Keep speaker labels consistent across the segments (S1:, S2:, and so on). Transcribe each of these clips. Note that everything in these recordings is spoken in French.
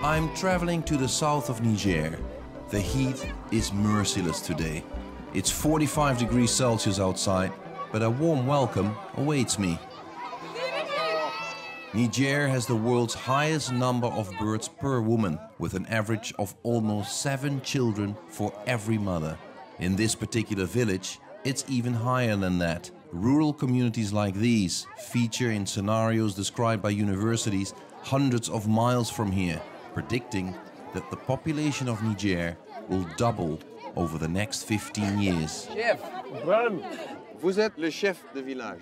S1: I'm traveling to the south of Niger. The heat is merciless today. It's 45 degrees Celsius outside, but a warm welcome awaits me. Niger has the world's highest number of births per woman, with an average of almost 7 children for every mother. In this particular village, it's even higher than that. Rural communities like these feature in scenarios described by universities hundreds of miles from here, predicting that the population of Niger will double over the next 15 years.
S2: Chef, vous êtes le chef de village.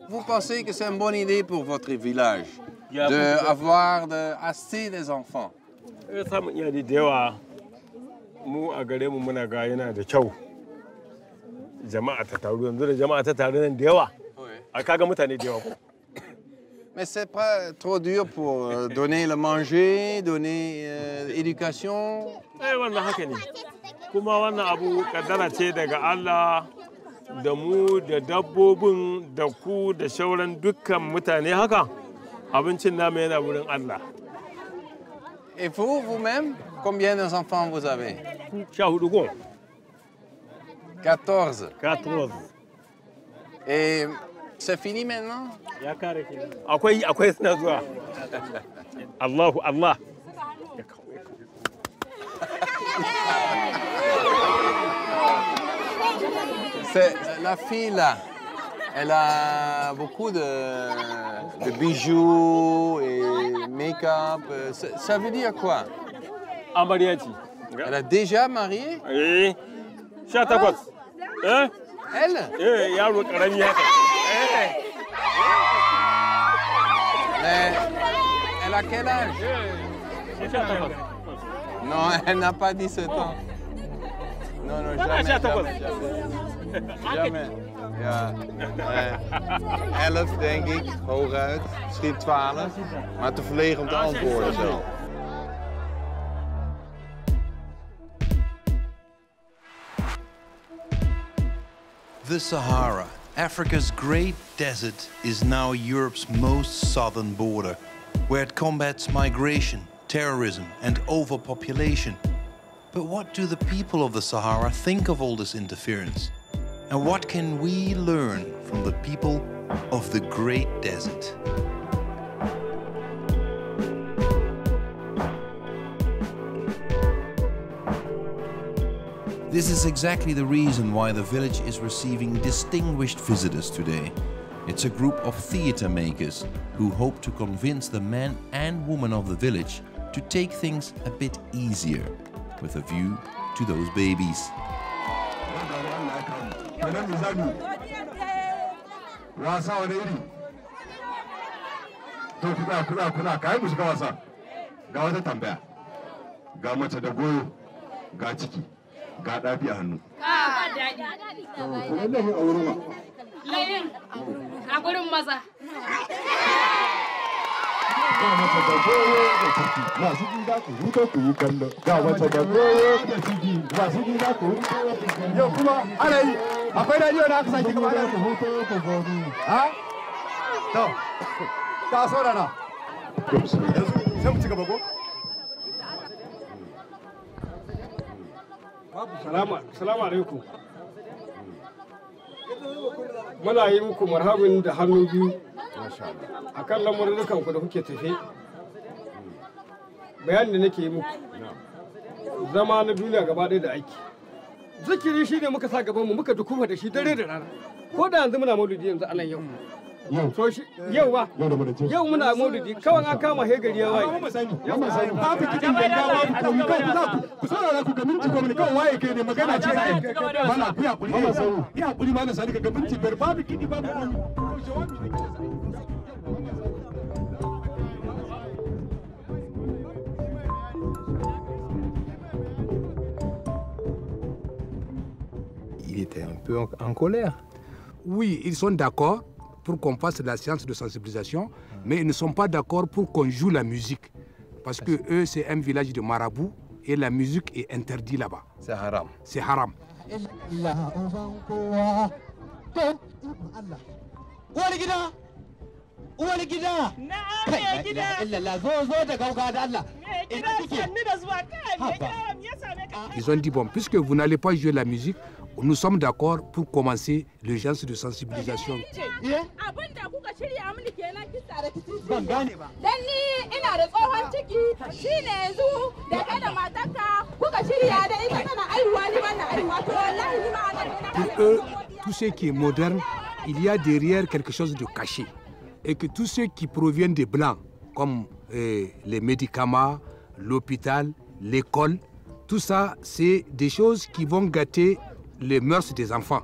S2: Vous pensez que c'est une bonne idée pour votre village d'avoir assez des enfants? Mais c'est pas trop dur pour donner le manger, donner l'éducation?
S3: da mu da dabbobin da ku da shauran dukkan mutane haka abincin namu yana wurin Allah.
S2: Et vous, vous-même, combien d'enfants vous avez? 14.
S3: 14.
S2: Et c'est fini maintenant?
S3: Akwai suna zuwa. Allahu Allah.
S2: La fille là, elle a beaucoup de bijoux et make-up. Ça veut dire quoi? Elle a déjà marié?
S3: Oui.
S2: Elle? Mais elle a quel âge? Non, elle n'a pas 17 ans. Non, non, jamais. Jamais. Ja, 11 denk ik, hooguit. Misschien 12. Maar te verlegen om te antwoorden zo.
S1: The Sahara, Africa's great desert, is now Europe's most southern border, where it combats migration, terrorism and overpopulation. But what do the people of the Sahara think of all this interference? And what can we learn from the people of the Great Desert? This is exactly the reason why the village is receiving distinguished visitors today. It's a group of theater makers who hope to convince the men and women of the village to take things a bit easier, with a view to those babies.
S4: Akwai radio da aka sake gaba da hoto ko gobe. Ha? To. Ta so rana. Sai mu ci gaba ko?
S3: Salamu alaikum. Muna yi muku marhabin da hannu biyu. A kan lamurrukan ku da kuke tafe. Bayanin da nake yi muku. Zama na duniya gaba ɗaya da aiki. Zikiri shi ne muka sa gabanmu muka dukufa da shi dare da rana. Ko da yanzu muna maulidi yanzu anan yau. So shi yau ba. Yau muna maulidi kawai an kama hegari ya waye.
S4: Babu kiɗin ganga babu komi kawai ku saurara ku ga minti goma ne kawai waye kai ne magana ce ai. Mala ku hakuri. Ya hakuri ma na sani ka ga minti biyar babu kiɗi babu komi.
S2: Il était un peu en colère.
S4: Oui, ils sont d'accord pour qu'on fasse la séance de sensibilisation, mais ils ne sont pas d'accord pour qu'on joue la musique. Parce que eux, c'est un village de marabouts et la musique est interdite là-bas.
S2: C'est haram.
S4: C'est haram. Ils ont dit, bon, puisque vous n'allez pas jouer la musique, nous sommes d'accord pour commencer le genre de sensibilisation. Pour eux, tout ce qui est moderne, il y a derrière quelque chose de caché. Et que tout ce qui provient des Blancs, comme les médicaments, l'hôpital, l'école, tout ça, c'est des choses qui vont gâter les mœurs des enfants.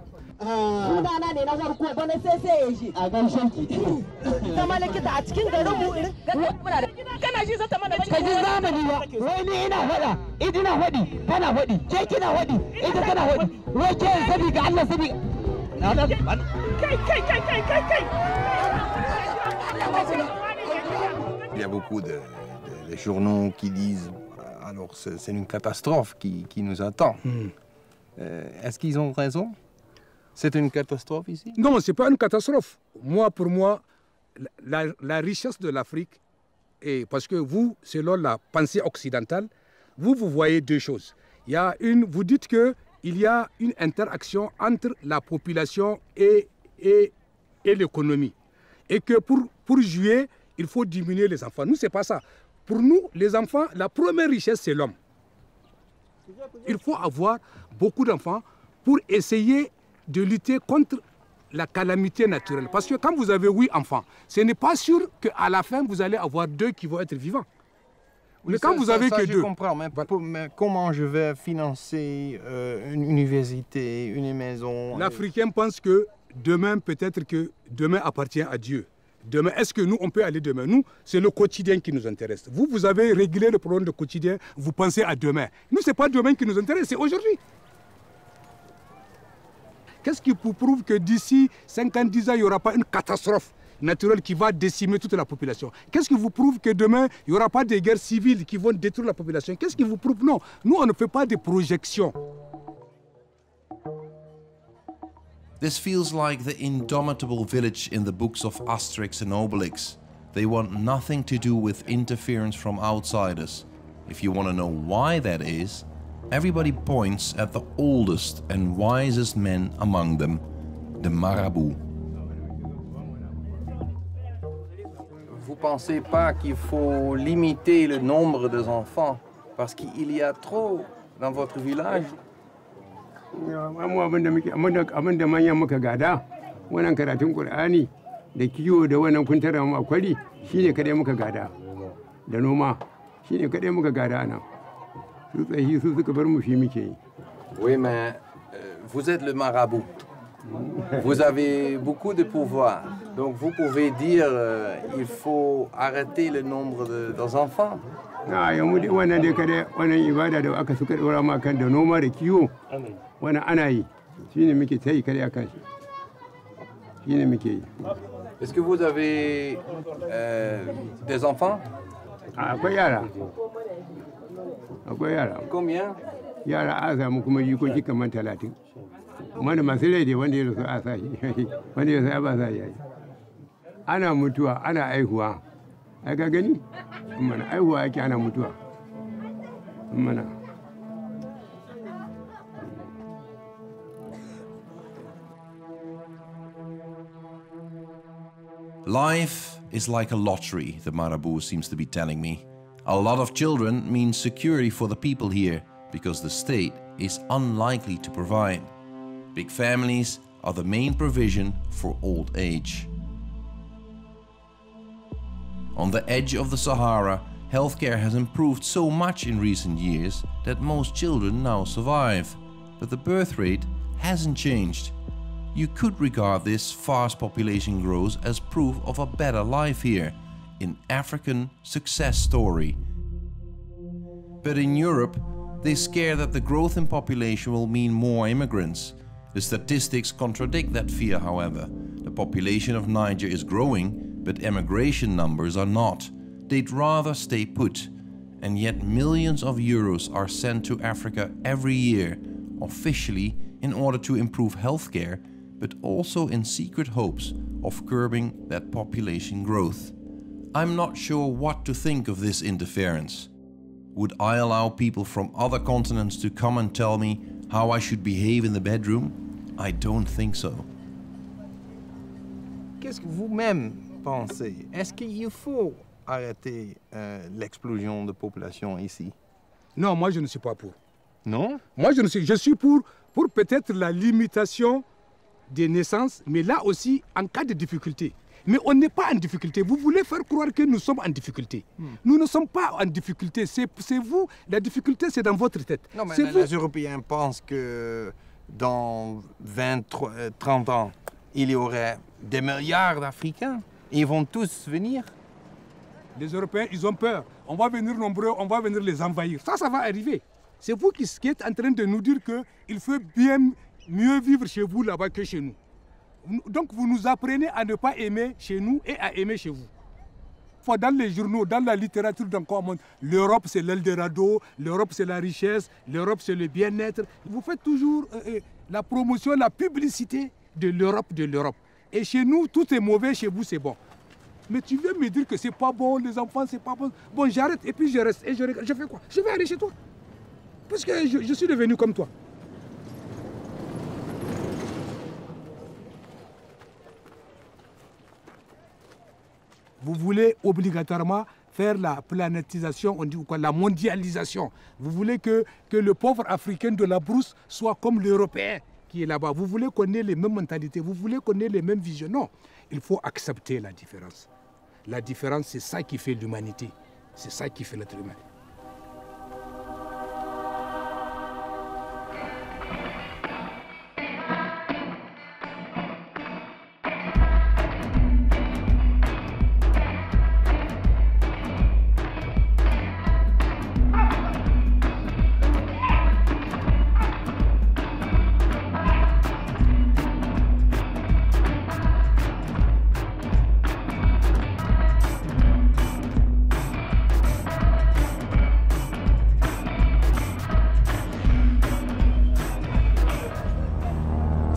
S2: Il y a beaucoup de journaux qui disent alors c'est une catastrophe qui nous attend. Est-ce qu'ils ont raison? C'est une catastrophe ici?
S4: Non, ce n'est pas une catastrophe. Pour moi, la richesse de l'Afrique, et parce que vous, selon la pensée occidentale, vous voyez deux choses. Vous dites qu'il y a une interaction entre la population et l'économie. Et que pour jouer, il faut diminuer les enfants. Nous, ce n'est pas ça. Pour nous, les enfants, la première richesse, c'est l'homme. Il faut avoir beaucoup d'enfants pour essayer de lutter contre la calamité naturelle. Parce que quand vous avez 8 enfants, ce n'est pas sûr qu'à la fin, vous allez avoir 2 qui vont être vivants.
S2: Mais quand vous avez que 2... Je comprends, mais comment je vais financer une université, une maison?
S4: L'Africain pense que demain, peut-être que demain appartient à Dieu. Demain, est-ce que nous, on peut aller demain? Nous, c'est le quotidien qui nous intéresse. Vous avez réglé le problème du quotidien, vous pensez à demain. Nous, ce n'est pas demain qui nous intéresse, c'est aujourd'hui. Qu'est-ce qui vous prouve que d'ici 50-10 ans, il n'y aura pas une catastrophe naturelle qui va décimer toute la population? Qu'est-ce qui vous prouve que demain, il n'y aura pas de guerres civiles qui vont détruire la population? Qu'est-ce qui vous prouve? Non, nous, on ne fait pas de projections.
S1: This feels like the indomitable village in the books of Asterix and Obelix. They want nothing to do with interference from outsiders. If you want to know why that is, everybody points at the oldest and wisest men among them, the Marabout.
S2: Vous ne pensez pas qu'il faut limiter le nombre des enfants parce qu'il y a trop dans votre village?
S3: Abin da manyan muka gada wannan karatun Qur'ani da kiwo da wannan kuntara mu akwari shine kadai muka gada da noma shine kadai muka gada nan su tsayi su suka bar mu shi muke yi.
S2: Oui, mais vous êtes le marabout. Vous avez beaucoup de pouvoir. Donc vous pouvez dire il faut arrêter le nombre d'enfants.
S3: Yanzu wannan dai kadai wannan ibada da aka suka dora ma kan da noma da kiwo wannan ana yi shine muke tayi kadai akan shi shine muke yi.
S2: Est-ce que vous avez des enfants?
S3: Akwai yara.
S2: Combien?
S3: Yara a samu kuma jikoki kamar 30. Wanda masu rai dai wanda ya rasu a sa shi wanda ya sa ba sa yi. Ana mutuwa ana aihuwa. Ai ka gani? Mana aihuwa yake ana mutuwa. Mana.
S1: Life is like a lottery, the Marabout seems to be telling me. A lot of children means security for the people here, because the state is unlikely to provide. Big families are the main provision for old age. On the edge of the Sahara, healthcare has improved so much in recent years that most children now survive. But the birth rate hasn't changed. You could regard this fast population growth as proof of a better life here, an African success story. But in Europe, they scare that the growth in population will mean more immigrants. The statistics contradict that fear, however. The population of Niger is growing, but emigration numbers are not. They'd rather stay put. And yet millions of euros are sent to Africa every year, officially in order to improve healthcare, but also in secret hopes of curbing that population growth. I'm not sure what to think of this interference. Would I allow people from other continents to come and tell me how I should behave in the bedroom? I don't think so.
S2: Qu'est-ce que vous-même pensez? Est-ce qu'il faut arrêter l'explosion de population ici?
S4: Non, moi je ne suis pas pour.
S2: Non?
S4: Moi je suis pour peut-être la limitation des naissances, mais là aussi en cas de difficulté. Mais on n'est pas en difficulté. Vous voulez faire croire que nous sommes en difficulté. Nous ne sommes pas en difficulté. C'est vous, la difficulté c'est dans votre tête.
S2: Non, mais les Européens pensent que dans 30 ans, il y aurait des milliards d'Africains. Ils vont tous venir.
S4: Les Européens, ils ont peur. On va venir nombreux, on va venir les envahir. Ça va arriver. C'est vous qui êtes en train de nous dire qu'il faut mieux vivre chez vous là-bas que chez nous. Donc vous nous apprenez à ne pas aimer chez nous et à aimer chez vous. Dans les journaux, dans la littérature, l'Europe c'est l'Eldorado, l'Europe c'est la richesse, l'Europe c'est le bien-être. Vous faites toujours la promotion, la publicité de l'Europe, Et chez nous, tout est mauvais, chez vous c'est bon. Mais tu veux me dire que c'est pas bon, les enfants c'est pas bon. Bon, j'arrête et puis je reste et je regarde. Je fais quoi? Je vais aller chez toi. Parce que je suis devenu comme toi. Vous voulez obligatoirement faire la planétisation, on dit quoi, la mondialisation. Vous voulez que le pauvre Africain de la brousse soit comme l'Européen qui est là-bas. Vous voulez qu'on ait les mêmes mentalités, vous voulez qu'on ait les mêmes visions. Non, il faut accepter la différence. La différence, c'est ça qui fait l'humanité. C'est ça qui fait l'être humain.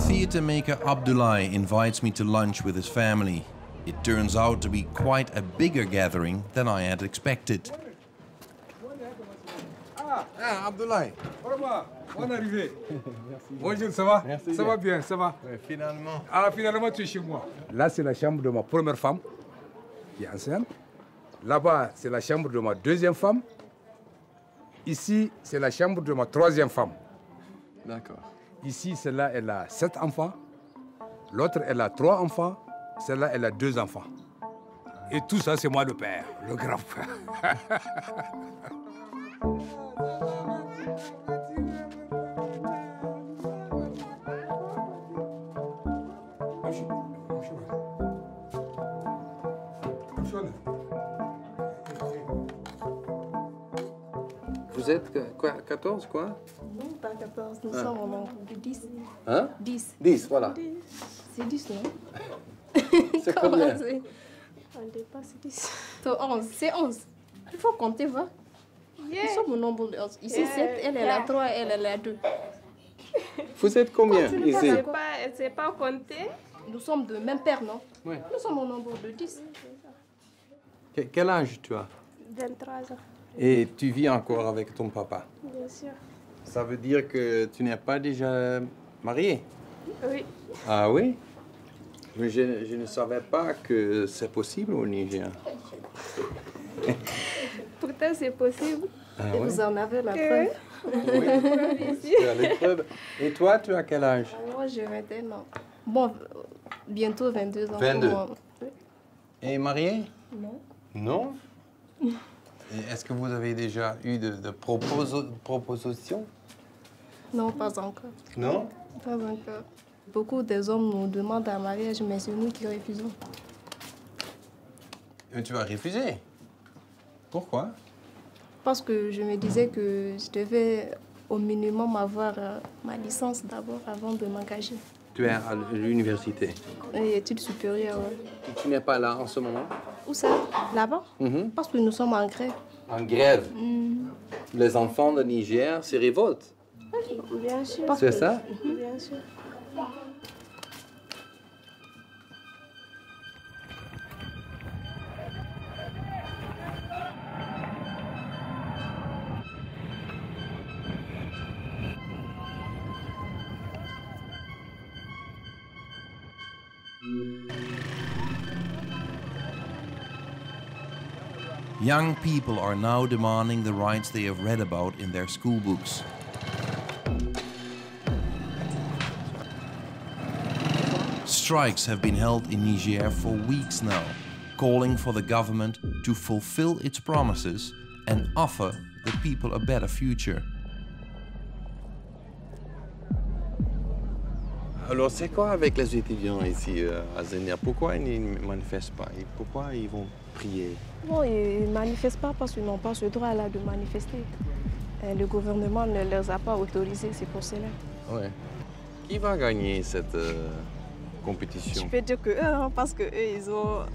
S1: Theatre maker Abdoulaye invites me to lunch with his family. It turns out to be quite a bigger gathering than I had expected.
S2: Ah, Abdoulaye.
S4: Au revoir, bonne arrivée. Bonjour, ça va?
S2: Merci.
S4: Ça va bien, ça va?
S2: Ouais, finalement.
S4: Ah, finalement, tu es chez moi. Là, c'est la chambre de ma première femme, qui est enceinte. Là-bas, c'est la chambre de ma deuxième femme. Ici, c'est la chambre de ma troisième femme.
S2: D'accord.
S4: Ici, celle-là, elle a 7 enfants. L'autre, elle a 3 enfants. Celle-là, elle a 2 enfants. Et tout ça, c'est moi le père, le grand frère.
S2: Vous êtes quoi, 14 quoi?
S5: Non, pas 14, nous sommes au nombre de 10.
S2: Hein?
S5: 10.
S2: 10, voilà.
S5: C'est 10, non?
S2: C'est combien?
S5: On dépasse 10. C'est 11, c'est 11. Il faut compter, va. Nous sommes au nombre de 11. Ici, 7, elle est la 3, elle est la 2.
S2: Vous êtes combien ici?
S6: Elle ne sait pas compter.
S5: Nous sommes de même père, non?
S2: Oui.
S5: Nous sommes au nombre de 10.
S2: Quel âge tu as?
S6: 23 ans,
S2: Et tu vis encore avec ton papa?
S6: bien sûr.
S2: Ça veut dire que tu n'es pas déjà marié?
S6: Oui.
S2: Ah oui? Mais je ne savais pas que c'est possible au Niger.
S6: Pourtant, c'est possible.
S2: Ah
S5: Et
S2: oui?
S5: vous en avez la preuve.
S2: Oui. Tu as l'épreuve. Et toi, tu as quel âge?
S5: Moi, j'ai 21 ans. Bon, bientôt 22 ans.
S2: 22.
S5: pour moi. Oui.
S2: Et marié?
S5: Non.
S2: Non? Et est-ce que vous avez déjà eu de propositions?
S5: Non, pas encore.
S2: Non?
S5: Pas encore. Beaucoup des hommes nous demandent un mariage, mais c'est nous qui refusons.
S2: Et tu as refusé? Pourquoi?
S5: Parce que je me disais que je devais au minimum avoir ma licence d'abord avant de m'engager.
S2: Tu es à l'université.
S5: Et études supérieures, ouais.
S2: Tu n'es pas là en ce moment?
S5: Où ça? Là-bas? Parce que nous sommes en grève.
S2: En grève. Les enfants de Niger se révoltent.
S6: Bien sûr.
S2: C'est ça?
S6: Bien sûr.
S1: Young people are now demanding the rights they have read about in their school books. Strikes have been held in Niger for weeks now, calling for the government to fulfill its promises and offer the people a better future.
S2: Alors c'est quoi avec les étudiants ici à Zenia? Pourquoi ils ne manifestent pas? Et pourquoi ils vont prier?
S6: Bon, ils ne manifestent pas parce qu'ils n'ont pas ce droit-là de manifester. Le gouvernement ne les a pas autorisés, c'est pour cela.
S2: Ouais. Qui va gagner cette compétition?
S6: Je peux dire que eux, hein, parce qu'eux, ils ont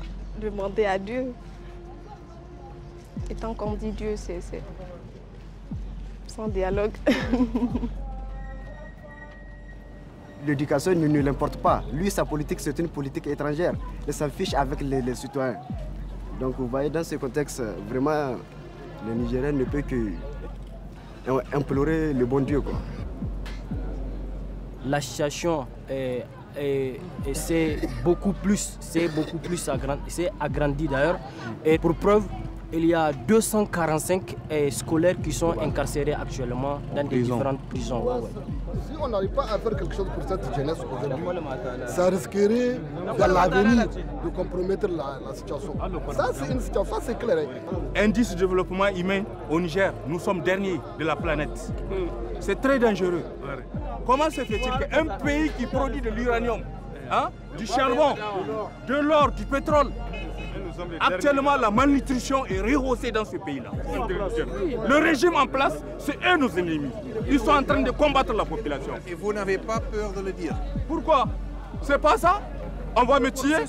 S6: demandé à Dieu. Et tant qu'on dit Dieu, c'est sans dialogue.
S7: L'éducation ne l'importe pas. Lui, sa politique, c'est une politique étrangère. Il s'en fiche avec les citoyens. Donc, vous voyez, dans ce contexte, vraiment, le Nigérien ne peut que implorer le bon Dieu, quoi.
S8: La situation c'est beaucoup plus agrandi d'ailleurs. Et pour preuve, il y a 245 scolaires qui sont incarcérés actuellement dans des différentes prisons.
S9: Si on n'arrive pas à faire quelque chose pour cette jeunesse aujourd'hui, ça risquerait dans l'avenir de compromettre la situation. Ça, c'est une situation, ça c'est clair.
S10: Indice de développement humain au Niger, nous sommes derniers de la planète. C'est très dangereux. Comment se fait-il qu'un pays qui produit de l'uranium, hein, du charbon, de l'or, du pétrole, actuellement la malnutrition est rehaussée dans ce pays-là? Le régime en place, c'est eux nos ennemis. Ils sont en train de combattre la population.
S2: Et vous n'avez pas peur de le dire?
S10: Pourquoi? C'est pas ça? On va me tuer?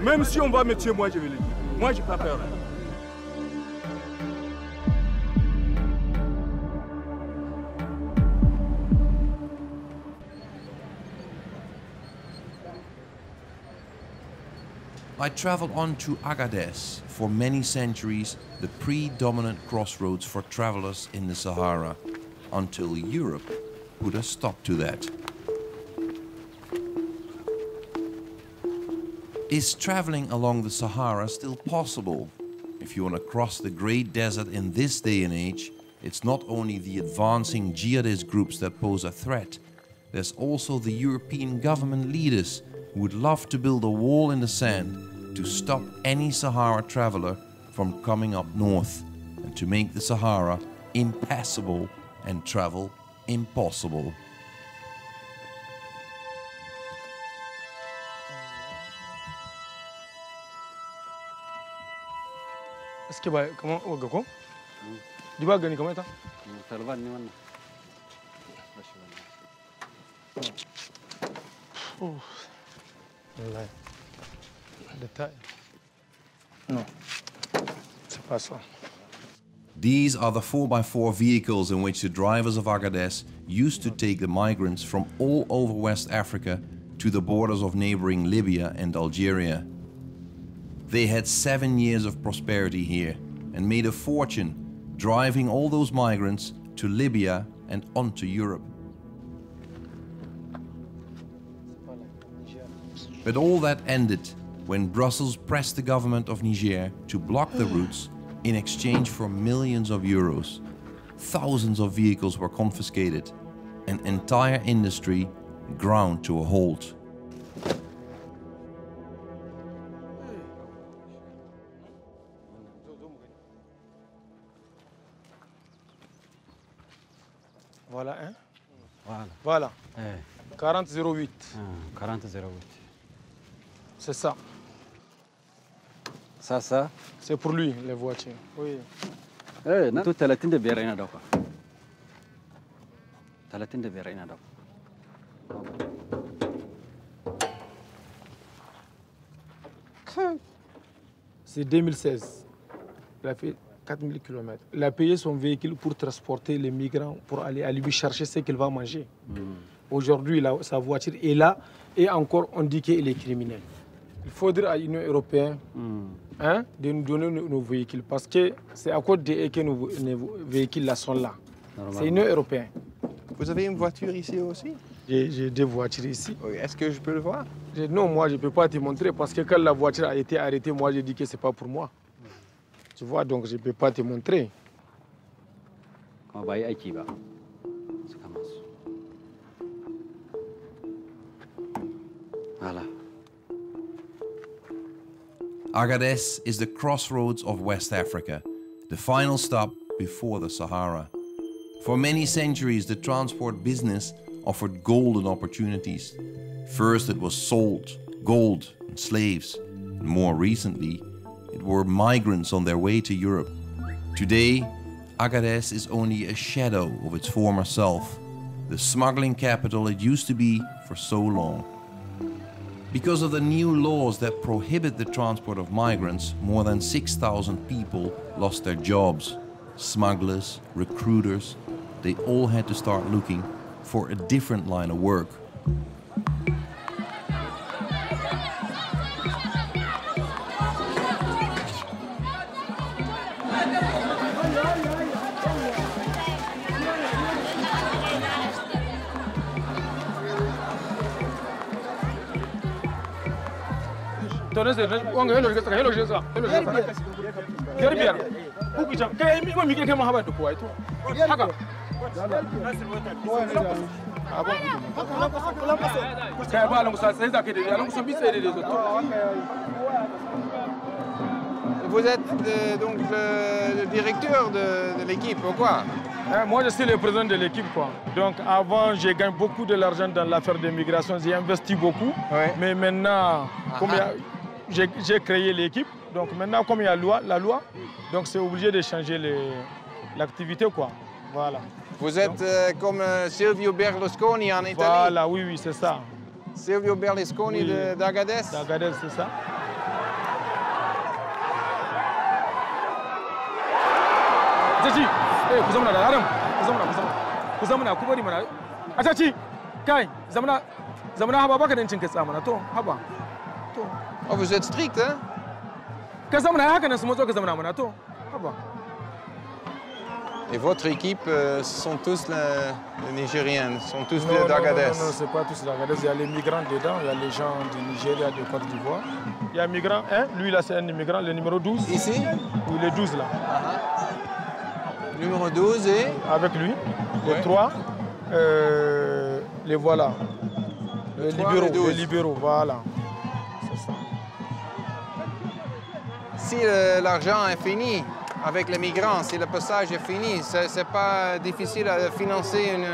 S10: Même si on va me tuer, moi je vais le dire. Moi j'ai pas peur.
S1: I traveled on to Agadez, for many centuries the predominant crossroads for travelers in the Sahara, until Europe put a stop to that. Is traveling along the Sahara still possible? If you want to cross the great desert in this day and age, it's not only the advancing jihadist groups that pose a threat, there's also the European government leaders who would love to build a wall in the sand to stop any Sahara traveler from coming up north and to make the Sahara impassable and travel impossible.
S3: Est-ce que comment au Gako? Du bas gagner combien de temps? Non, c'est pas ça.
S1: These are the 4x4 vehicles in which the drivers of Agadez used to take the migrants from all over West Africa to the borders of neighboring Libya and Algeria. They had 7 years of prosperity here and made a fortune driving all those migrants to Libya and onto Europe. But all that ended when Brussels pressed the government of Niger to block the routes in exchange for millions of euros. Thousands of vehicles were confiscated, an entire industry ground to a halt.
S3: Voilà, hein? Voilà. 40,08.
S11: 40,08.
S3: C'est ça.
S11: Ça.
S3: C'est pour lui, les voitures. Oui.
S11: Tout 35 ina dauka. 35 ina dauka.
S3: C'est 2016. Il a fait 4000 km. Il a payé son véhicule pour transporter les migrants, pour aller à lui chercher ce qu'il va manger. Aujourd'hui, sa voiture est là et encore on dit qu'il est criminel. Il faudrait à l'Union européenne de nous donner nos véhicules parce que c'est à cause de que nos véhicules là sont là. C'est l'Union européenne.
S2: Vous avez une voiture ici aussi?
S3: J'ai deux voitures ici.
S2: Oui. Est-ce que je peux le voir?
S3: Non, moi je ne peux pas te montrer parce que quand la voiture a été arrêtée, moi j'ai dit que ce n'est pas pour moi. Tu vois, donc je ne peux pas te montrer.
S11: Voilà.
S1: Agadez is the crossroads of West Africa, the final stop before the Sahara. For many centuries, the transport business offered golden opportunities. First it was salt, gold and slaves. And more recently, it were migrants on their way to Europe. Today, Agadez is only a shadow of its former self, the smuggling capital it used to be for so long. Because of the new laws that prohibit the transport of migrants, more than 6,000 people lost their jobs. Smugglers, recruiters, they all had to start looking for a different line of work.
S2: Vous êtes donc le directeur de l'équipe ou quoi?
S3: Moi, je suis le président de l'équipe, quoi. Donc, avant, j'ai gagné beaucoup de l'argent dans l'affaire de migration. J'ai investi beaucoup. Ouais. Mais maintenant, comme j'ai créé l'équipe, donc maintenant, comme il y a la loi, donc c'est obligé de changer l'activité, quoi. Voilà.
S2: Vous êtes comme Silvio Berlusconi en Italie?
S3: Voilà, oui, oui, c'est ça.
S2: Silvio Berlusconi oui. d'Agadez?
S3: D'Agadez, c'est ça. Achachi, ku zama da Adam, ku zama ku bari mana. Achachi, kai, zamana haba baka dan cin kai tsamana to, haba. To.
S2: Oh, vous êtes strict, hein?
S3: Ka zamana haka nan su motso ka zamana mana to, haba.
S2: Et votre équipe sont tous les Nigériens, sont tous d'Agadez?
S3: Non, c'est pas tous d'Agadez. Il y a les migrants dedans, il y a les gens du Nigeria, de Côte d'Ivoire. Il y a un migrant, hein? Lui là c'est un immigrant, le numéro 12.
S2: Ici?
S3: Oui, le 12 là.
S2: Numéro 12 et?
S3: Avec lui. Les 3, les voilà. Les libéraux, voilà. C'est ça.
S2: Si l'argent est fini avec les migrants, si le passage est fini, c'est pas difficile à financer une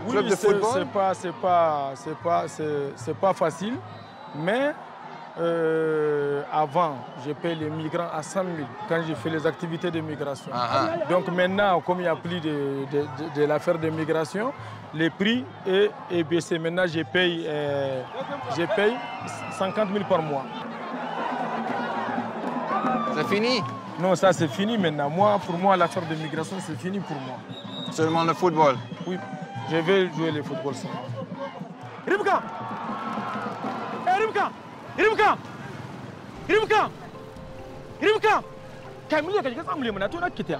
S2: club de football?
S3: C'est pas facile, mais avant, je paye les migrants à 100 000 quand je fais les activités de migration. Donc maintenant, comme il n'y a plus de l'affaire de migration, le prix est baissé. Maintenant, je paye 50 000 par mois.
S2: C'est fini?
S3: Non, ça c'est fini maintenant. Pour moi, l'affaire de migration, c'est fini pour moi.
S2: Seulement le football?
S3: Oui, je vais jouer le football seulement. Ribka! Ribka! Ribka! Ribka! Ribka! Camille, tu as dit que tu as quitté.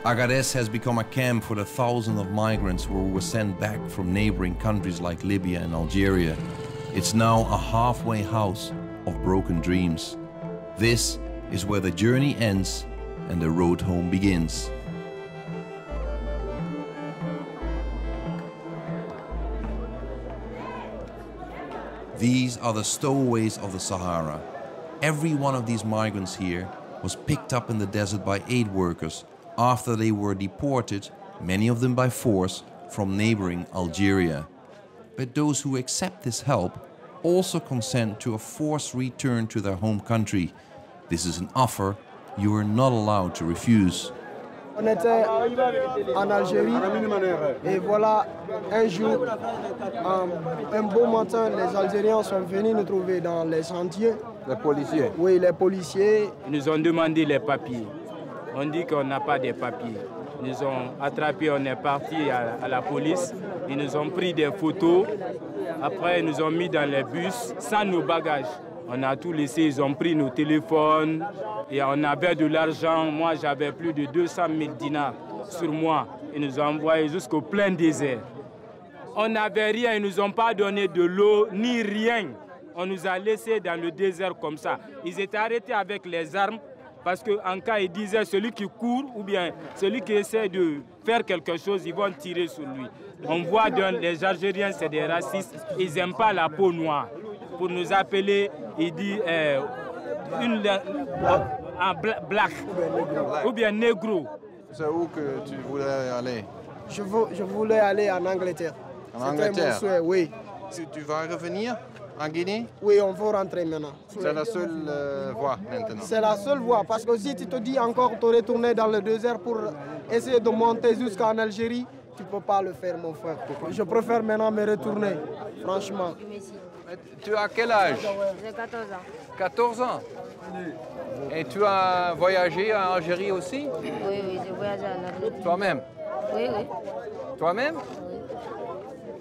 S1: Agadez has become a camp for the thousands of migrants who were sent back from neighboring countries like Libya and Algeria. It's now a halfway house of broken dreams. This is where the journey ends and the road home begins. These are the stowaways of the Sahara. Every one of these migrants here was picked up in the desert by aid workers after they were deported, many of them by force, from neighboring Algeria. But those who accept this help also consent to a forced return to their home country. This is an offer you are not allowed to refuse.
S12: On était en Algérie et voilà, un jour, un beau matin, les Algériens sont venus nous trouver dans les sentiers.
S2: Les policiers?
S12: Oui, les policiers.
S13: Ils nous ont demandé les papiers. On dit qu'on n'a pas de papiers. Ils nous ont attrapés, on est parti à la police. Ils nous ont pris des photos Après, ils nous ont mis dans les bus sans nos bagages. On a tout laissé, ils ont pris nos téléphones et on avait de l'argent. Moi, j'avais plus de 200 000 dinars sur moi. Ils nous ont envoyés jusqu'au plein désert. On n'avait rien, ils ne nous ont pas donné de l'eau ni rien. On nous a laissés dans le désert comme ça. Ils étaient arrêtés avec les armes parce qu'en cas, ils disaient celui qui court ou bien celui qui essaie de faire quelque chose, ils vont tirer sur lui. On voit les Algériens, c'est des racistes, ils n'aiment pas la peau noire. Pour nous appeler, il dit black ou bien négro.
S2: C'est où que tu voulais aller?
S12: Je voulais aller en Angleterre.
S2: En Angleterre?
S12: Mon souhait, oui.
S2: Tu vas revenir en Guinée?
S12: Oui, on va rentrer maintenant.
S2: C'est la seule voie maintenant?
S12: C'est la seule voie, parce que si tu te dis encore te retourner dans le désert pour essayer de monter jusqu'en Algérie, tu ne peux pas le faire, mon frère. Je préfère maintenant me retourner, franchement.
S2: Tu as quel âge?
S14: J'ai 14 ans.
S2: 14 ans? Et tu as voyagé en Algérie aussi?
S14: Oui, j'ai voyagé en Algérie.
S2: Toi-même?
S14: Oui.
S2: Toi-même?
S14: Oui.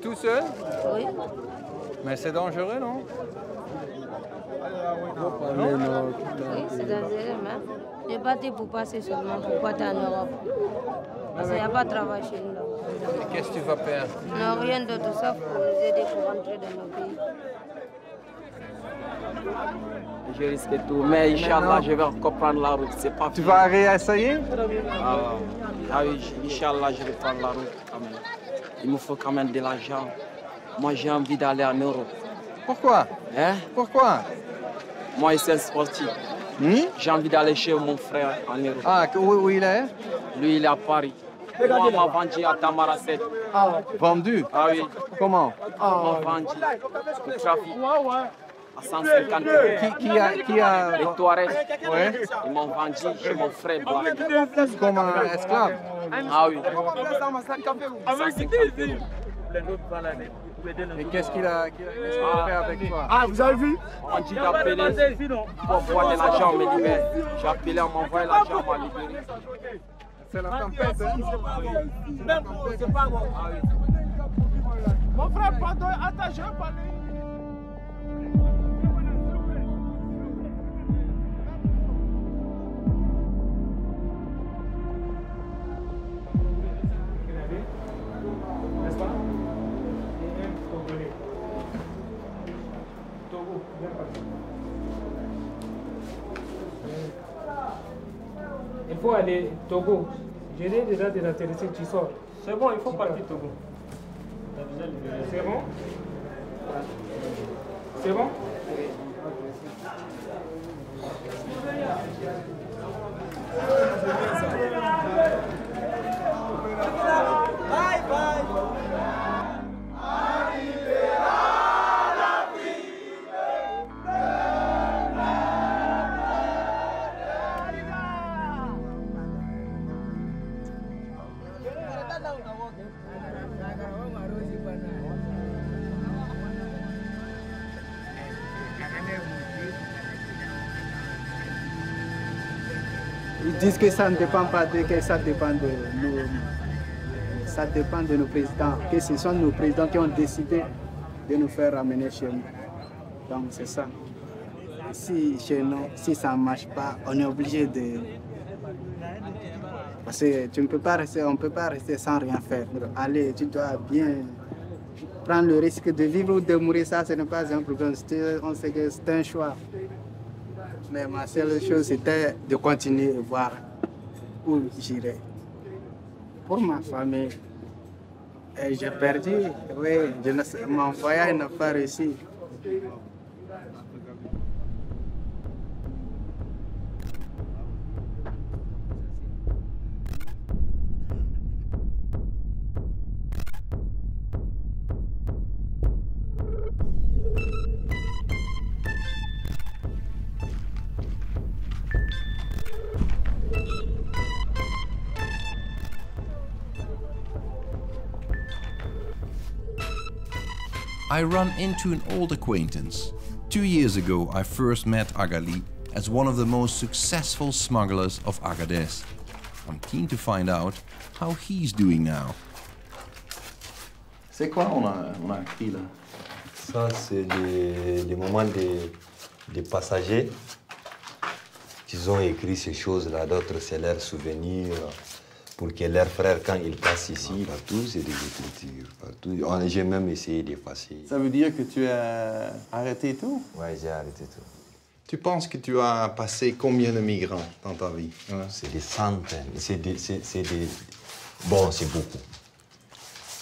S2: Tout seul?
S14: Oui.
S2: Mais c'est dangereux, non?
S14: Oui, c'est dangereux, mais j'ai parti pour passer seulement, pour partir en Europe. Parce qu'il n'y a pas de travail chez nous.
S2: Qu'est-ce que tu vas faire?
S14: Non, rien d'autre, sauf pour nous aider pour rentrer dans nos pays.
S15: Je risque tout, mais Inch'Allah, je vais encore prendre la route. C'est pas
S2: tu vas réessayer?
S15: Ah oui, Inch'Allah, je vais prendre la route quand même. Il me faut quand même de l'argent. Moi, j'ai envie d'aller en Europe.
S2: Pourquoi? Pourquoi?
S15: Moi, je suis un sportif. J'ai envie d'aller chez mon frère en Europe.
S2: Ah, où il est?
S15: Lui, il est à Paris. Moi, on m'a vendu à Tamaracet.
S2: Vendu?
S15: Ah oui.
S2: Comment?
S15: On m'a vendu au trafic. À 150 euros.
S2: Qui a...
S15: Les Touaregs.
S2: Ouais.
S15: Ils m'ont vendu chez mon frère Black.
S2: Comme un esclave?
S15: Ah oui.
S2: Et qu'est-ce qu'il a fait avec toi?
S15: Ah, vous avez vu? On dit d'appeler pour voir de l'argent, on me libère. J'ai appelé, on m'a envoyé l'argent, on m'a libéré.
S2: C'est la tempête, hein?
S15: C'est pas bon.
S3: Mon frère, pardon, attends, je veux parler. N'est-ce pas? Togo, bien parti. Il faut aller Togo. J'ai déjà des intéressés, tu sors. C'est bon, il faut partir Togo. C'est bon? C'est bon?
S16: Bye bye.
S17: Ils disent que ça ne dépend pas d'eux, que ça dépend de nous. Ça dépend de nos présidents, que ce sont nos présidents qui ont décidé de nous faire ramener chez nous. Donc c'est ça. Si chez nous, si ça ne marche pas, on est obligé de... Parce que tu ne peux pas rester, on ne peut pas rester sans rien faire. Allez, tu dois bien prendre le risque de vivre ou de mourir, ça ce n'est pas un problème. On sait que c'est un choix. Mais ma seule chose, c'était de continuer et voir où j'irai. Pour ma famille, j'ai perdu, oui, mon voyage n'a pas réussi.
S1: I run into an old acquaintance. 2 years ago I first met Agali as one of the most successful smugglers of Agadez. I'm keen to find out how he's doing now.
S2: C'est quoi on a écrit là?
S18: ça, c'est les moments des passagers qui ont écrit ces choses-là. D'autres, c'est leurs souvenirs. Pour que leurs frères, quand ils passent ici, partout, c'est des écritures. Partout. J'ai même essayé d'effacer.
S2: Ça veut dire que tu as arrêté tout?
S18: Oui, j'ai arrêté tout.
S2: Tu penses que tu as passé combien de migrants dans ta vie?
S18: C'est des centaines. Bon, c'est beaucoup.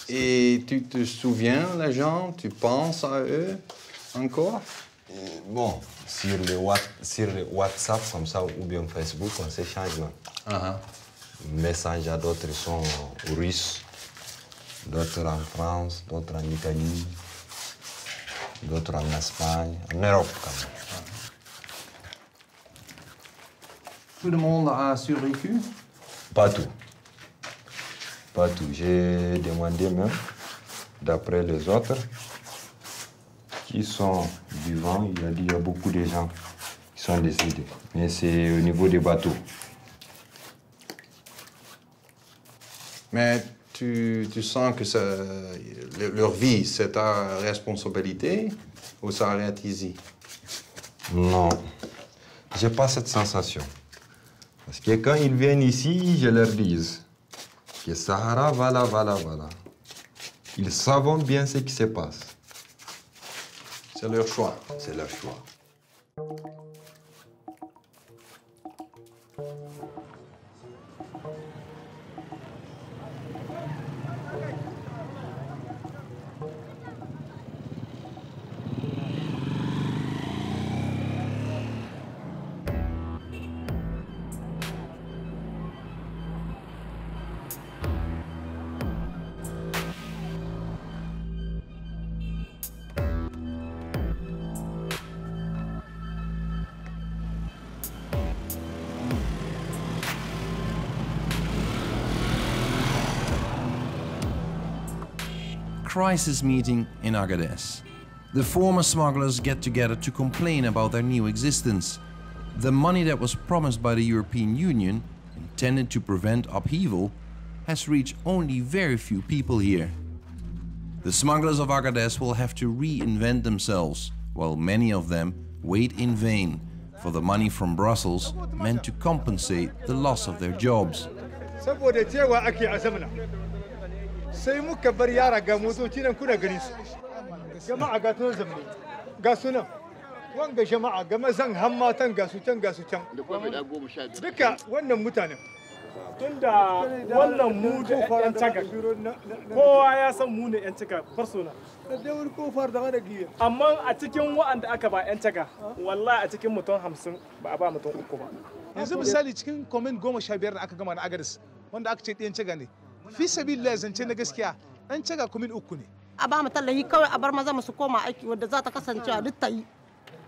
S2: Et tu te souviens, les gens, tu penses à eux encore?
S18: Bon, sur le WhatsApp, comme ça, ou bien Facebook, on s'échange. Messages à d'autres sont russes, d'autres en France, d'autres en Italie, d'autres en Espagne, en Europe quand même.
S2: Tout le monde a survécu?
S18: Pas tout. Pas tout. J'ai demandé même, d'après les autres, qui sont vivants, il a dit qu'il y a beaucoup de gens qui sont décédés. Mais c'est au niveau des bateaux.
S2: Mais tu sens que leur vie, c'est ta responsabilité ou ça arrête ici?
S18: Non, j'ai pas cette sensation. Parce que quand ils viennent ici, je leur dis que Sahara, voilà. Ils savent bien ce qui se passe.
S2: C'est leur choix.
S18: C'est leur choix.
S1: Crisis meeting in Agadez. The former smugglers get together to complain about their new existence. The money that was promised by the European Union, intended to prevent upheaval, has reached only very few people here. The smugglers of Agadez will have to reinvent themselves, while many of them wait in vain for the money from Brussels meant to compensate the loss of their jobs.
S19: sai muka bar yara ga motoci nan kuna gani su jama'a ga tunan zamani ga sunan wanga jama'a ga mazan hammatan ga su can duka wannan mutanen
S20: tunda wannan mu da yan taga kowa ya san mu ne yan taga farsona amma a cikin wa'anda aka ba yan taga wallahi a cikin mutum 50 ba a ba mutum 3 ba
S21: yanzu misali cikin comment 15 da aka gama na Agadez wanda aka ce ɗiyan taga ne fi sabilillah zance na gaskiya an caga kumin 3 ne
S22: a ba mu tallahi kawai a bar maza mu su koma aiki wadda za ta kasance a duk ta yi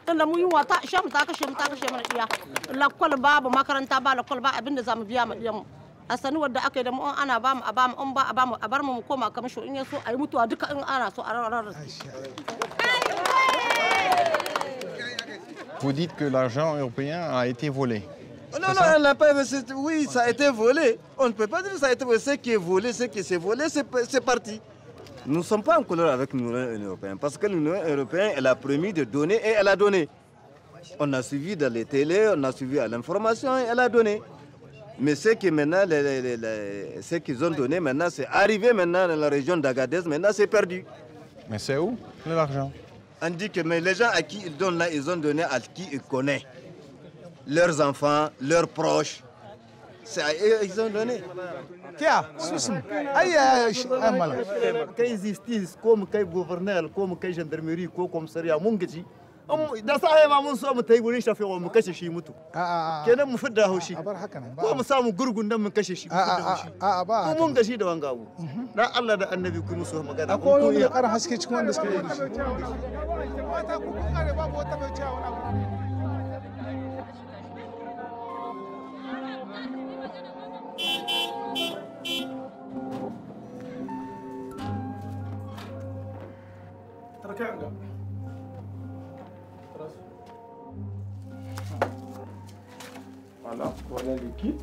S22: tunda mu yi wata sha mu ta kashe mana diya lakwal babu makaranta ba lakwal ba abinda za mu biya mu diyan mu a sani wadda aka yi da mu ana ba mu a ba mu in ba a ba mu a bar mu koma kamar shi in ya so a yi mutuwa duka in ana so a rarrar.
S2: Vous dites que l'argent européen a été volé.
S23: Non, elle n'a pas. Oui, ça a été volé. On ne peut pas dire que ça a été volé. Ce qui est volé, ce qui s'est volé, c'est parti. Nous ne sommes pas en couleur avec l'Union européenne parce que l'Union européenne, elle a promis de donner et elle a donné. On a suivi dans les télés, on a suivi à l'information et elle a donné. Mais ce qui maintenant, ce qu'ils ont donné maintenant, c'est arrivé maintenant dans la région d'Agadez, maintenant c'est perdu.
S2: Mais c'est où l'argent?
S23: On dit que mais les gens à qui ils donnent là, ils ont donné à qui ils connaissent. Leurs enfants, leurs proches, c'est à eux qu'ils ont donné.
S21: Tiens,
S23: Quelle justice, comme quel gouverneur, comme quelle gendarmerie, comme commissariat, mon gars, da sai ma mun so mu tai gurin shafi mu kashe shi mutu kenan mu fidda haushi ko mu samu gurgun dan mu kashe shi ba mun gashi da wanga abu dan Allah da annabi ku musu magana
S21: akwai wani da karin haske cikin wanda suka yi
S20: Voilà, voilà le kit.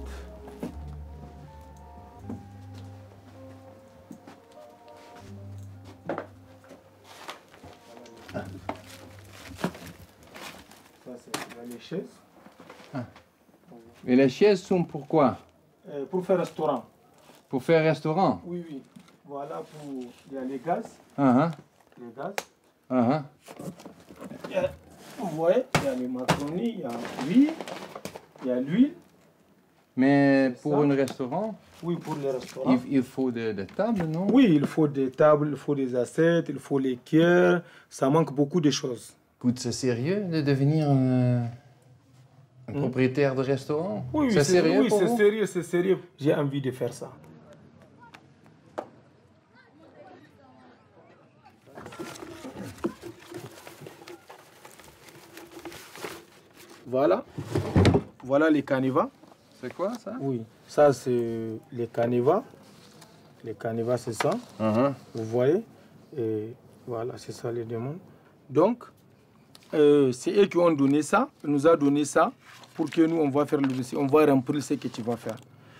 S20: c'est les chaises.
S2: Et les chaises sont pourquoi?
S20: Pour faire restaurant.
S2: Pour faire restaurant?
S20: Oui, oui. Voilà, il y a les gaz. Les gaz. Vous voyez, il y a les macaronis, il y a l'huile. Il y a l'huile.
S2: Mais pour un restaurant?
S20: Oui, pour les restaurants.
S2: Il faut des tables, non?
S20: Oui, il faut des tables, il faut des assiettes, il faut les cuillères. Ça manque beaucoup de choses.
S2: Écoute, c'est sérieux de devenir un propriétaire de restaurant?
S20: Oui,
S2: c'est sérieux.
S20: Oui,
S2: pour
S20: c'est
S2: vous?
S20: sérieux, c'est sérieux. J'ai envie de faire ça. Voilà. Voilà les canevas.
S2: C'est quoi ça?
S20: Oui, ça c'est les canevas. Les canevas, c'est ça. Vous voyez? Et voilà, c'est ça les demandes. Donc, c'est eux qui ont donné ça, ils nous ont donné ça pour que nous, on va faire le dossier, on va remplir ce que tu vas faire.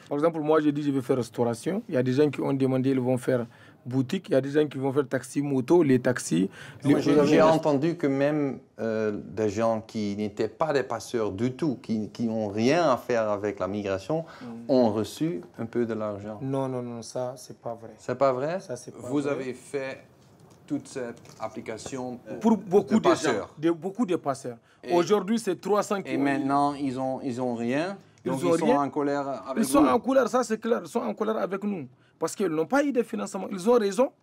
S20: Par exemple, moi, j'ai dit je vais faire restauration. Il y a des gens qui ont demandé, ils vont faire boutique. Il y a des gens qui vont faire taxi, moto, les taxis.
S1: J'ai entendu que même des gens qui n'étaient pas des passeurs du tout, qui n'ont rien à faire avec la migration, ont reçu un peu de l'argent.
S20: Non, non, non, ça, c'est pas vrai.
S1: C'est pas vrai?
S20: Ça, c'est pas
S1: Vous
S20: vrai.
S1: avez fait toute cette application
S20: pour beaucoup de
S1: passeurs.
S20: gens, beaucoup de passeurs. Aujourd'hui, c'est 300 qui
S1: Et maintenant, ils ont rien. Donc ils sont en colère avec nous.
S20: Ils sont en colère, ça c'est clair. Ils sont en colère avec nous. Parce qu'ils n'ont pas eu de financement. Ils ont raison.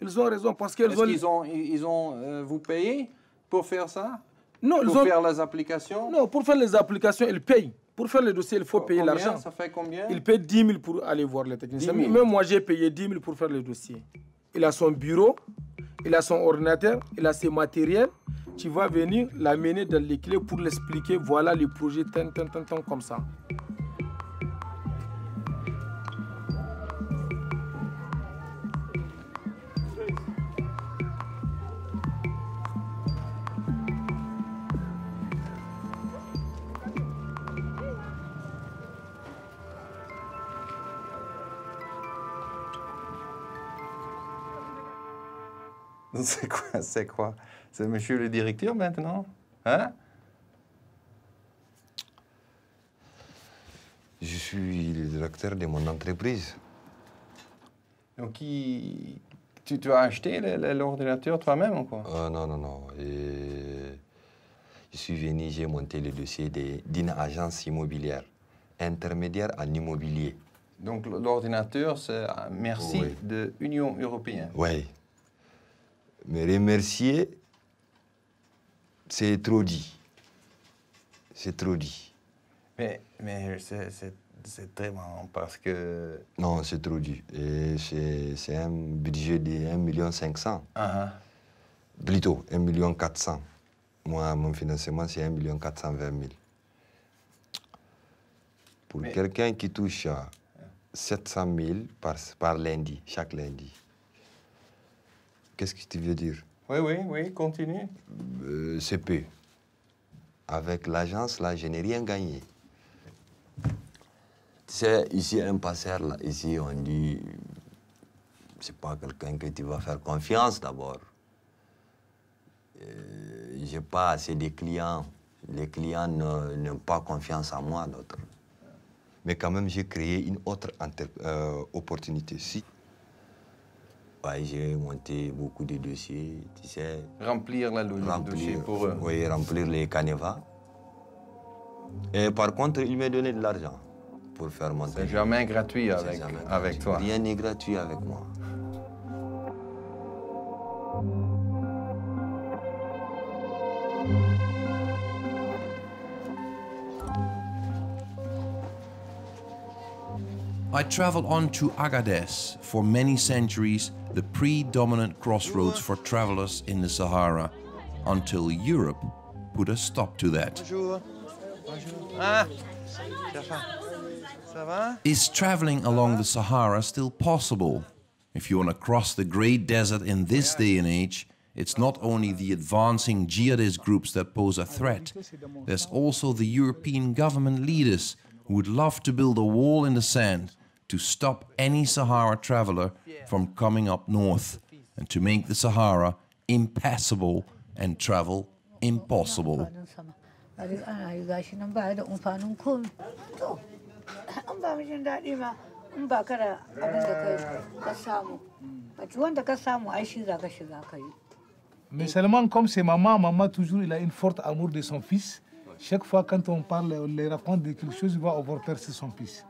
S20: Ils ont raison parce qu'ils
S1: ils ont vous payé pour faire ça?
S20: Non,
S1: pour faire les applications?
S20: Non, pour faire les applications, ils payent. Pour faire le dossier, il faut payer l'argent.
S1: Ça fait combien?
S20: Il paye 10 000 pour aller voir les techniciens.
S1: 10 000.
S20: Même moi, j'ai payé 10 000 pour faire le dossier. Il a son bureau, il a son ordinateur, il a ses matériels. Tu vas venir l'amener dans les clés pour l'expliquer. Voilà le projet, comme ça.
S1: C'est quoi? C'est monsieur le directeur maintenant? Hein?
S18: Je suis le directeur de mon entreprise.
S1: Donc, tu as acheté l'ordinateur toi-même ou quoi?
S18: Non, non, non. Je suis venu, j'ai monté le dossier d'une agence immobilière, intermédiaire en immobilier.
S1: Donc, l'ordinateur, c'est merci de l'Union européenne?
S18: Oui. Mais remercier, c'est trop dit. C'est trop dit.
S1: Mais c'est très marrant parce que...
S18: Non, c'est trop dit. Et c'est un budget de 1,5 million. Plutôt, 1,4 million. Moi, mon financement, c'est 1,420 000. Pour quelqu'un qui touche 700 000 par lundi, chaque lundi. Qu'est-ce que tu veux dire?
S1: Oui, continue.
S18: C'est peu. Avec l'agence, là, je n'ai rien gagné. Tu sais, ici, un passeur, là, ici, on dit, c'est pas quelqu'un que tu vas faire confiance d'abord. J'ai pas assez de clients. Les clients n'ont pas confiance en moi, d'autres. Mais quand même, j'ai créé une autre opportunité. Si. Ouais, j'ai monté beaucoup de dossiers, tu sais.
S1: Remplir le dossier pour eux.
S18: Oui, remplir les canevas. Et par contre, il m'a donné de l'argent pour faire monter.
S1: C'est jamais gratuit avec toi.
S18: Rien n'est gratuit avec moi.
S1: I traveled on to Agadez, for many centuries the predominant crossroads for travelers in the Sahara, until Europe put a stop to that.
S2: Bonjour. Bonjour. Ah, ça va?
S1: Is traveling along the Sahara still possible? If you want to cross the great desert in this day and age, it's not only the advancing jihadist groups that pose a threat, there's also the European government leaders who would love to build a wall in the sand to stop any Sahara traveler from coming up north and to make the Sahara impassable and travel impossible.
S21: Mais seulement comme c'est maman toujours, il a une forte amour de son fils. Chaque fois quand on parle, on les raconte de quelque chose, il va avoir peur de son fils.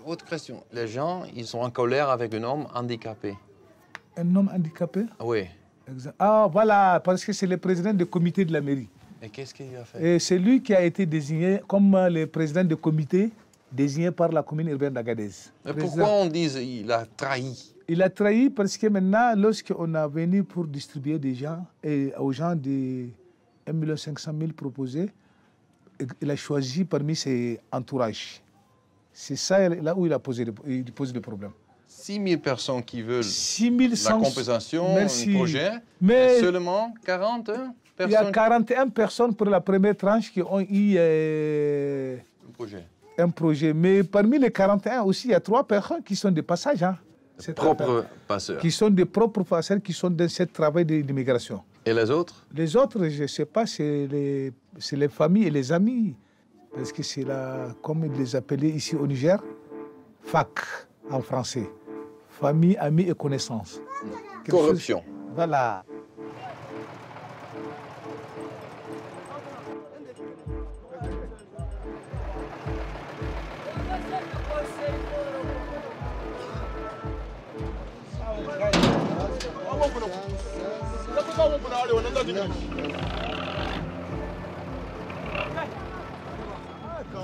S2: Autre question. Les gens, ils sont en colère avec un homme handicapé.
S21: Un homme handicapé?
S2: Oui.
S21: Ah voilà, parce que c'est le président du comité de la mairie.
S2: Et qu'est-ce qu'il a fait?
S21: Et c'est lui qui a été désigné comme le président du comité désigné par la commune urbaine d'Agadez.
S2: Mais pourquoi on dit qu'il a trahi?
S21: Il a trahi parce que maintenant, lorsqu'on a venu pour distribuer des gens, et aux gens de 1 500 000 proposés, il a choisi parmi ses entourages. C'est ça là où il pose le problème.
S2: 6 000 personnes qui veulent
S21: 6
S2: la compensation,
S21: merci.
S2: Un projet,
S21: mais
S2: seulement 40 personnes.
S21: Il y a 41 personnes pour la première tranche qui ont eu un projet. Mais parmi les 41 aussi, il y a 3 personnes qui sont des passagers. Hein.
S2: Propres passeurs.
S21: Qui sont des propres passeurs qui sont dans ce travail d'immigration.
S2: Et les autres?
S21: Les autres, je ne sais pas, c'est les familles et les amis. Parce que c'est comme ils les appelaient ici au Niger, FAC en français. Famille, amis et connaissances.
S2: Corruption.
S21: Voilà.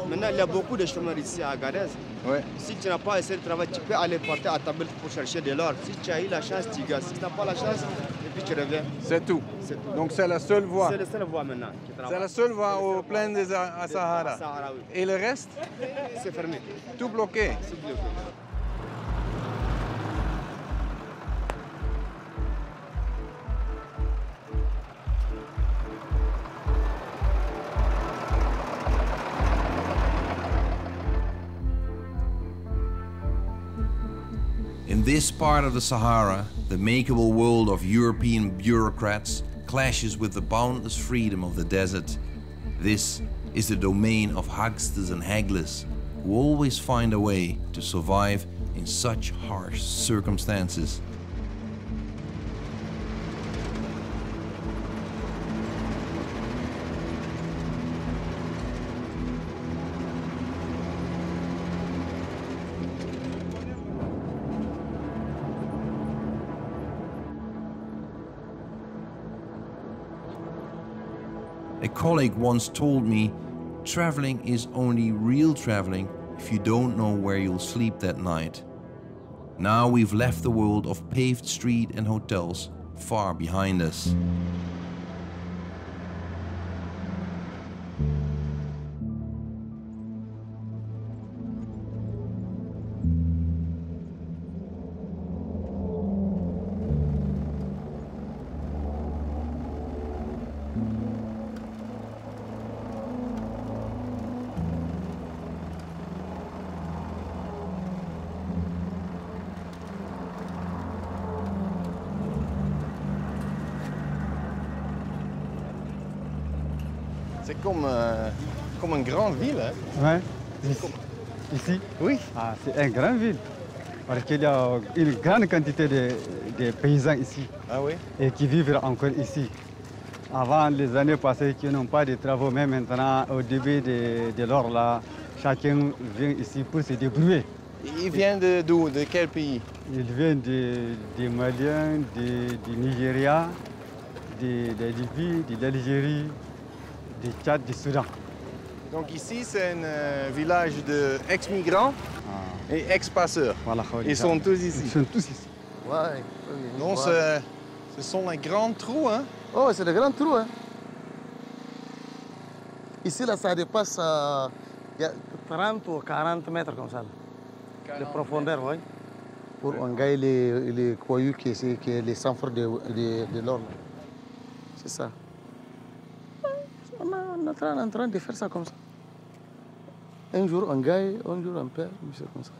S7: Maintenant, il y a beaucoup de chômeurs ici à Agadez.
S2: Ouais.
S7: Si tu n'as pas essayé de travailler, tu peux aller porter à ta belle pour chercher de l'or. Si tu as eu la chance, tu gagnes. Si tu n'as pas la chance, et puis tu reviens.
S2: C'est tout. Donc c'est la seule voie.
S7: C'est la seule voie maintenant.
S2: C'est la seule voie au plein des Sahara.
S7: Oui.
S2: Et le reste?
S7: C'est fermé.
S2: Tout bloqué.
S7: C'est bloqué.
S1: In this part of the Sahara, the makeable world of European bureaucrats clashes with the boundless freedom of the desert. This is the domain of hucksters and hagglers, who always find a way to survive in such harsh circumstances. A colleague once told me, traveling is only real traveling if you don't know where you'll sleep that night. Now we've left the world of paved street and hotels far behind us.
S2: C'est comme une grande ville, hein?
S11: Oui, ici. Oui. Ah, c'est une grande ville. Parce qu'il y a une grande quantité de paysans ici.
S2: Ah oui?
S11: Et qui vivent encore ici. Avant les années passées, qui n'ont pas de travaux, mais maintenant, au début de l'or, là, chacun vient ici pour se débrouiller.
S2: Ils viennent d'où? De quel pays?
S11: Ils viennent des Maliens, du Nigeria, de la Libye, de l'Algérie, du Tchad, du Soudan.
S2: Donc ici, c'est un village d'ex-migrants et ex-passeurs.
S11: Voilà,
S2: ils sont tous ici.
S11: Ils sont tous ici.
S9: Ouais.
S2: Donc ce sont les grands trous, hein?
S9: Oh, c'est des grands trous, hein? Ici, là, ça dépasse 30 ou 40 mètres comme ça. De profondeur, oui. Pour engager les coyous qui sont les centres de l'or. C'est ça. On est en train de faire ça comme ça. Un jour on gagne, un jour on perd, c'est comme ça.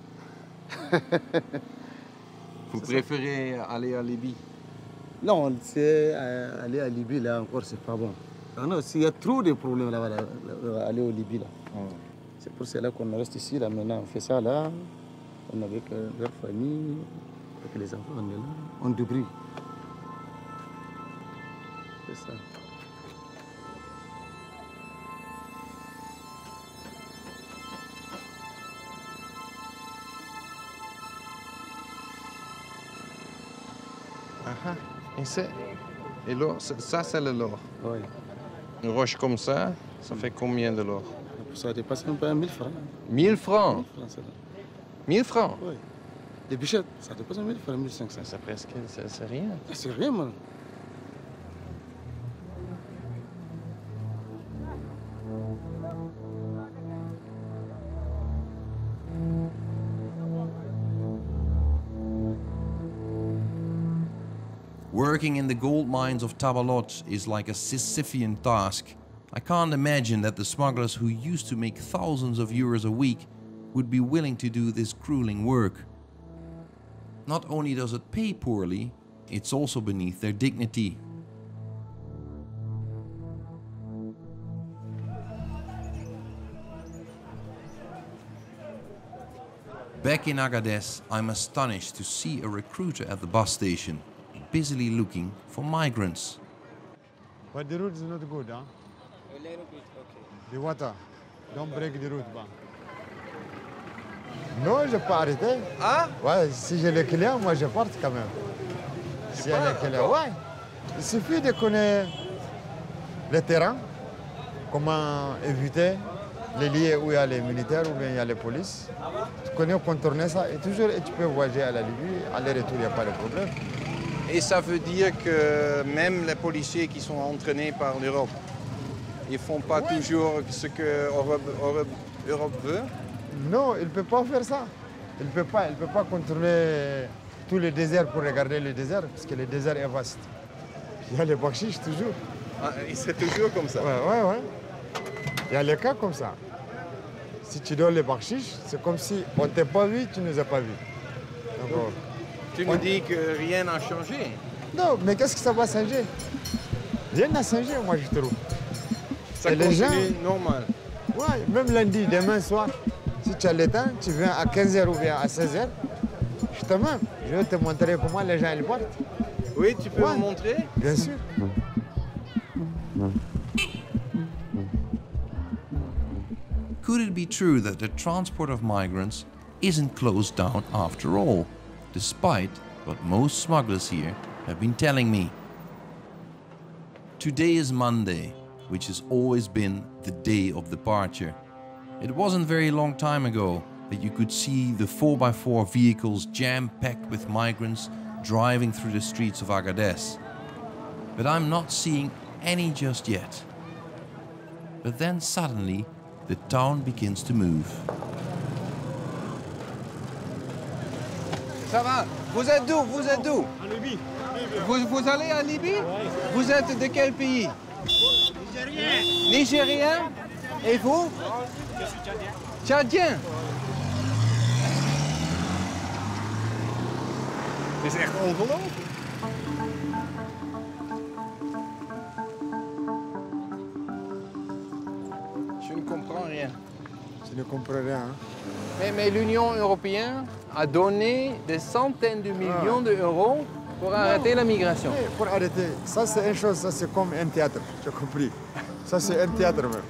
S2: Vous préférez aller en Libye?
S9: Non, c'est aller à Libye, là encore, c'est pas bon. Non, s'il y a trop de problèmes là-bas, aller au Libye, là. C'est pour cela qu'on reste ici, là, maintenant. On fait ça, là. On est avec leur famille, avec les enfants, on est là. On débrouille. C'est ça.
S2: Et l'or, ça c'est le l'or.
S9: Oui.
S2: Une roche comme ça fait combien de l'or?
S9: Ça dépasse un peu 1000 francs.
S2: 1000 francs? 1000 francs?
S9: Oui. Les bichettes, ça dépasse 1000 francs, 1500.
S2: C'est presque, c'est rien.
S9: C'est rien, man.
S1: Working in the gold mines of Tabalot is like a Sisyphean task. I can't imagine that the smugglers who used to make thousands of euros a week would be willing to do this grueling work. Not only does it pay poorly, it's also beneath their dignity. Back in Agadez, I'm astonished to see a recruiter at the bus station, busily looking for migrants.
S19: But the route is not good, huh?
S4: A little bit, okay.
S19: The water. Don't break the route, bah. Non, je peux arrêter.
S2: Ah?
S19: Ouais, si j'ai les clients, moi je parte quand même. Si j'ai les clients, ouais. Il suffit de connaître le terrain, comment éviter les lieux où il y a les militaires ou bien il y a les polices. Tu connais contourner ça et toujours tu peux voyager à la Libye, aller-retour, il n'y a pas de problème.
S2: Et ça veut dire que même les policiers qui sont entraînés par l'Europe, ils ne font pas toujours ce que l'Europe veut?
S19: Non, il ne peut pas faire ça. Il ne peut pas contourner tout le désert pour regarder le désert, parce que le désert est vaste. Il y a les bakshish toujours.
S2: Ah, c'est toujours comme ça?
S19: Ouais. Il y a les cas comme ça. Si tu donnes les bakshish, c'est comme si on ne t'a pas vu, tu ne nous as pas vus.
S2: Tu me dis que rien n'a changé?
S19: Non, mais qu'est-ce que ça va changer? Rien n'a changé, moi je trouve.
S2: Ça continue normal?
S19: Ouais, même lundi, demain soir, si tu as le temps, tu viens à 15h ou bien à 16h, justement, je vais te montrer comment les gens ils partent.
S2: Oui, tu peux me montrer?
S19: Bien sûr.
S1: Could it be true that the transport of migrants isn't closed down after all, despite what most smugglers here have been telling me? Today is Monday, which has always been the day of departure. It wasn't very long time ago that you could see the 4x4 vehicles jam-packed with migrants driving through the streets of Agadez. But I'm not seeing any just yet. But then suddenly, the town begins to move.
S2: Ça va? Vous êtes d'où? Vous êtes d'où?
S3: En Libye.
S2: Vous allez en Libye? Oui. Vous êtes de quel pays?
S4: Nigérien.
S2: Nigérien? Et vous?
S4: Je suis tchadien.
S2: Tchadien? Het is echt ongelooflijk. Je ne comprends rien.
S19: Je ne comprends rien.
S2: Mais l'Union européenne a donné des centaines de millions d'euros pour arrêter la migration.
S19: Oui, pour arrêter. Ça, c'est une chose, ça, c'est comme un théâtre, j'ai compris. Ça, c'est un théâtre même.